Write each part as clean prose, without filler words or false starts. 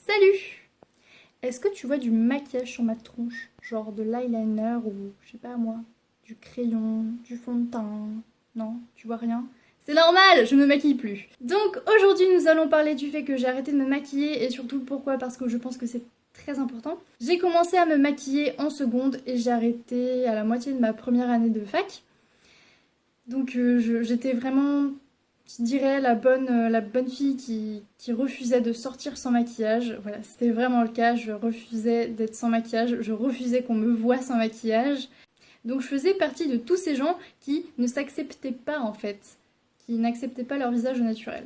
Salut! Est-ce que tu vois du maquillage sur ma tronche? Genre de l'eyeliner ou, je sais pas moi, du crayon, du fond de teint? Non, tu vois rien? C'est normal, je ne me maquille plus. Donc aujourd'hui nous allons parler du fait que j'ai arrêté de me maquiller et surtout pourquoi? Parce que je pense que c'est très important. J'ai commencé à me maquiller en seconde et j'ai arrêté à la moitié de ma première année de fac. Donc j'étais vraiment, je dirais, la bonne fille qui refusait de sortir sans maquillage. Voilà, c'était vraiment le cas. Je refusais d'être sans maquillage. Je refusais qu'on me voie sans maquillage. Donc je faisais partie de tous ces gens qui ne s'acceptaient pas en fait. Qui n'acceptaient pas leur visage naturel.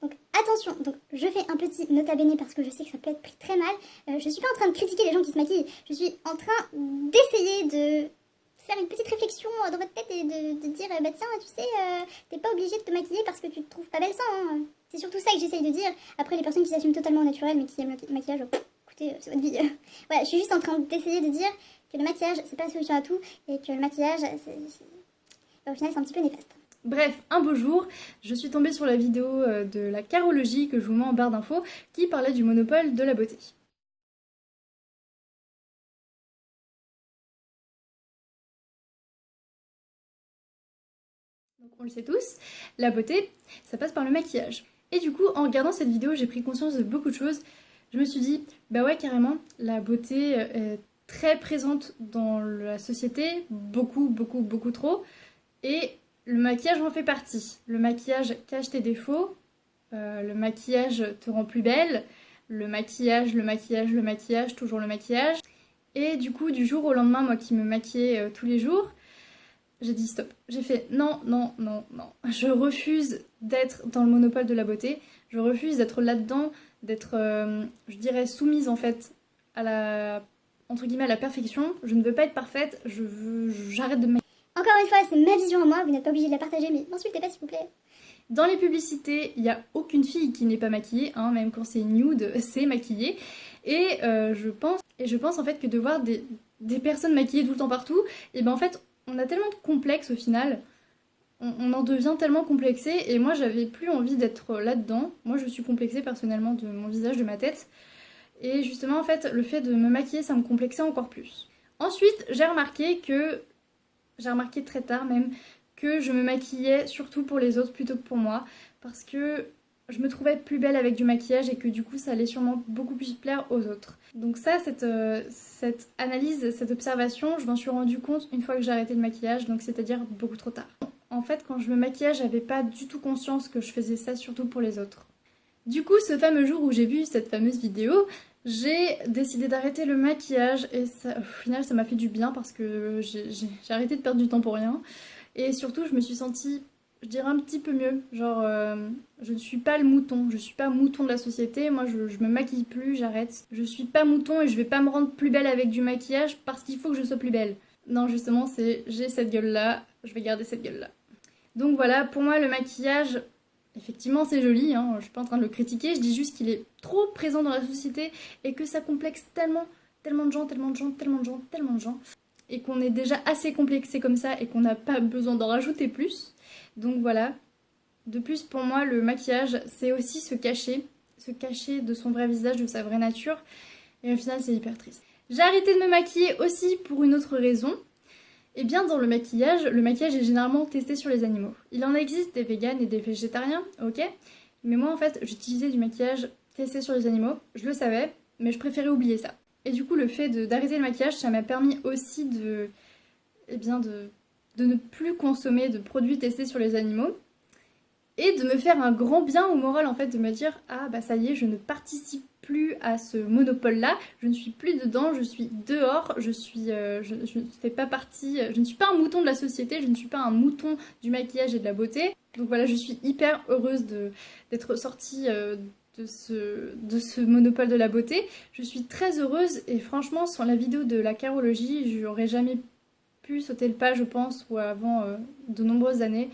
Donc attention, donc je fais un petit nota bene parce que je sais que ça peut être pris très mal. Je suis pas en train de critiquer les gens qui se maquillent, je suis en train d'essayer de faire une petite réflexion dans votre tête et de dire bah tiens tu sais t'es pas obligé de te maquiller parce que tu te trouves pas belle sans. Hein. C'est surtout ça que j'essaye de dire. Après les personnes qui s'assument totalement au naturel mais qui aiment le maquillage, écoutez c'est votre vie. Voilà, je suis juste en train d'essayer de dire que le maquillage c'est pas la solution à tout et que le maquillage au final c'est un petit peu néfaste. Bref, un beau jour, je suis tombée sur la vidéo de la carologie que je vous mets en barre d'infos qui parlait du monopole de la beauté. Donc on le sait tous, la beauté, ça passe par le maquillage. Et du coup, en regardant cette vidéo, j'ai pris conscience de beaucoup de choses. Je me suis dit, bah ouais, carrément, la beauté est très présente dans la société, beaucoup trop. Et le maquillage en fait partie. Le maquillage cache tes défauts, le maquillage te rend plus belle, le maquillage, toujours le maquillage. Et du coup, du jour au lendemain, moi qui me maquillais tous les jours, j'ai dit stop. J'ai fait non. Je refuse d'être dans le monopole de la beauté. Je refuse d'être là-dedans, d'être, je dirais, soumise en fait à la, entre guillemets, à la perfection. Je ne veux pas être parfaite. J'arrête de me maquiller. Encore une fois, c'est ma vision à moi, vous n'êtes pas obligé de la partager, mais m'insultez pas s'il vous plaît. Dans les publicités, il n'y a aucune fille qui n'est pas maquillée, hein, même quand c'est nude, c'est maquillé. Et je pense en fait que de voir des personnes maquillées tout le temps partout, et ben en fait, on a tellement de complexes au final, on en devient tellement complexé, et moi j'avais plus envie d'être là-dedans. Moi je suis complexée personnellement de mon visage, de ma tête. Et justement en fait, le fait de me maquiller, ça me complexait encore plus. Ensuite, j'ai remarqué très tard même, que je me maquillais surtout pour les autres plutôt que pour moi, parce que je me trouvais plus belle avec du maquillage et que du coup ça allait sûrement beaucoup plus plaire aux autres. Donc ça, cette analyse, cette observation, je m'en suis rendu compte une fois que j'ai arrêté le maquillage, donc c'est-à-dire beaucoup trop tard. En fait, quand je me maquillais, j'avais pas du tout conscience que je faisais ça surtout pour les autres. Du coup, ce fameux jour où j'ai vu cette fameuse vidéo, j'ai décidé d'arrêter le maquillage et ça, au final ça m'a fait du bien parce que j'ai arrêté de perdre du temps pour rien. Et surtout je me suis sentie, je dirais un petit peu mieux. Genre je ne suis pas le mouton, je suis pas mouton de la société, moi je me maquille plus, j'arrête. Je suis pas mouton et je vais pas me rendre plus belle avec du maquillage parce qu'il faut que je sois plus belle. Non justement c'est j'ai cette gueule là, je vais garder cette gueule là. Donc voilà, pour moi le maquillage... Effectivement, c'est joli, hein, je suis pas en train de le critiquer, je dis juste qu'il est trop présent dans la société et que ça complexe tellement de gens, et qu'on est déjà assez complexé comme ça et qu'on n'a pas besoin d'en rajouter plus. Donc voilà. De plus, pour moi, le maquillage, c'est aussi se cacher de son vrai visage, de sa vraie nature, et au final, c'est hyper triste. J'ai arrêté de me maquiller aussi pour une autre raison. Eh bien, dans le maquillage est généralement testé sur les animaux. Il en existe des véganes et des végétariens, ok. Mais moi, en fait, j'utilisais du maquillage testé sur les animaux. Je le savais, mais je préférais oublier ça. Et du coup, le fait d'arrêter le maquillage, ça m'a permis aussi de ne plus consommer de produits testés sur les animaux. Et de me faire un grand bien au moral, en fait, de me dire « Ah, bah ça y est, je ne participe plus à ce monopole-là, je ne suis plus dedans, je suis dehors, je ne fais pas partie, je ne suis pas un mouton de la société, je ne suis pas un mouton du maquillage et de la beauté. » Donc voilà, je suis hyper heureuse d'être sortie de ce monopole de la beauté. Je suis très heureuse et franchement, sans la vidéo de la carologie, j'aurais jamais pu sauter le pas, je pense, ou avant de nombreuses années.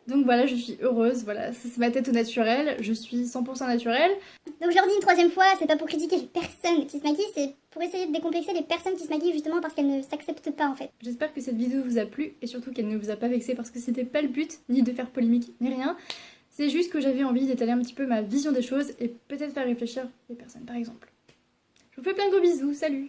Donc voilà, je suis heureuse, voilà, c'est ma tête au naturel, je suis 100% naturelle. Donc je leur dis une troisième fois, c'est pas pour critiquer les personnes qui se maquillent, c'est pour essayer de décomplexer les personnes qui se maquillent justement parce qu'elles ne s'acceptent pas en fait. J'espère que cette vidéo vous a plu et surtout qu'elle ne vous a pas vexé parce que c'était pas le but, ni de faire polémique, ni rien. C'est juste que j'avais envie d'étaler un petit peu ma vision des choses et peut-être faire réfléchir les personnes par exemple. Je vous fais plein de gros bisous, salut!